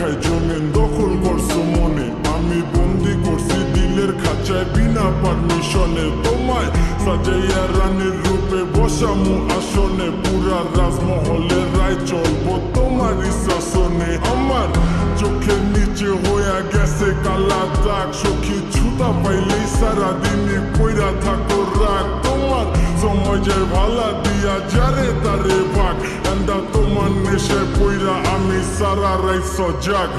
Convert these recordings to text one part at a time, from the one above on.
দেখায় জমিন দখল করছো মনে, আমি বন্দি করছি দিলের খাঁচায় বিনা পারমিশনে। তোমায় সাজাইয়া রানীর রূপে বসামু আসনে, পুরা রাজমহলের রায় চলবো তোমারই শাসনে। আমার চোখের নিচে হইয়া গেছে কালা দাগ, সখী ছুতা পাইলেই সারাদিনই কইরা থাকো রাগ। তোমার সময় যায় ভালা দিয়া যারে তারে ভাগ, এন্ডা তোমার নেশায় পইরা আমি সারা রাই সজাগ।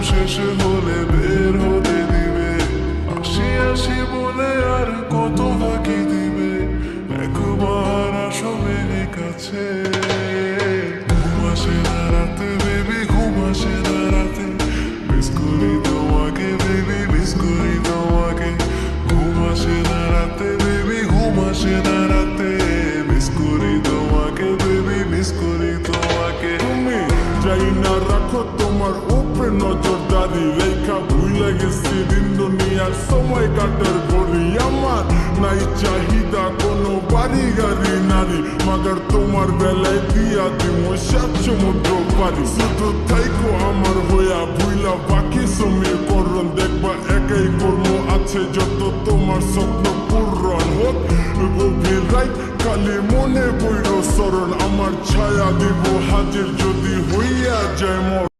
শেষে হলে বের হতে দিবে, আসি আসি বলে আর কত বাকি দিবে, একবার আসো মেরে কাছে। ঘুম আসে না রাতে বেবি, ঘুম আসে না রাতে, মিস করি তোমাকে বেবি, মিস করি তোমাকে। ঘুম আসে না রাতে বেবি, ঘুম আসে না রাতে, মিস করি তোমাকে বেবি, মিস করি তোমাকে। তুমি যাই না রাখো তোমার উপরে নজরদারি, রেখা ভুলে গেছি দিন দুনিয়ার সময় কাটার ঘড়ি। আমার নাই চাহিদা কোনো বাড়ি গাড়ি নারী, মাগার তোমার বেলায় দিয়া দিমো 7 সমুদ্র পারি। শুধু থাইকো আমার হইয়া ভুইলা বাকি সমীকরণ, দেখবা একাই কর্ম আছে যত তোমার স্বপ্ন পূরণ হোক। গভীর রাত খালি মনে বইর স্মরণ, আমার ছায়া দিব হাজির যদি হইয়া যায় মর।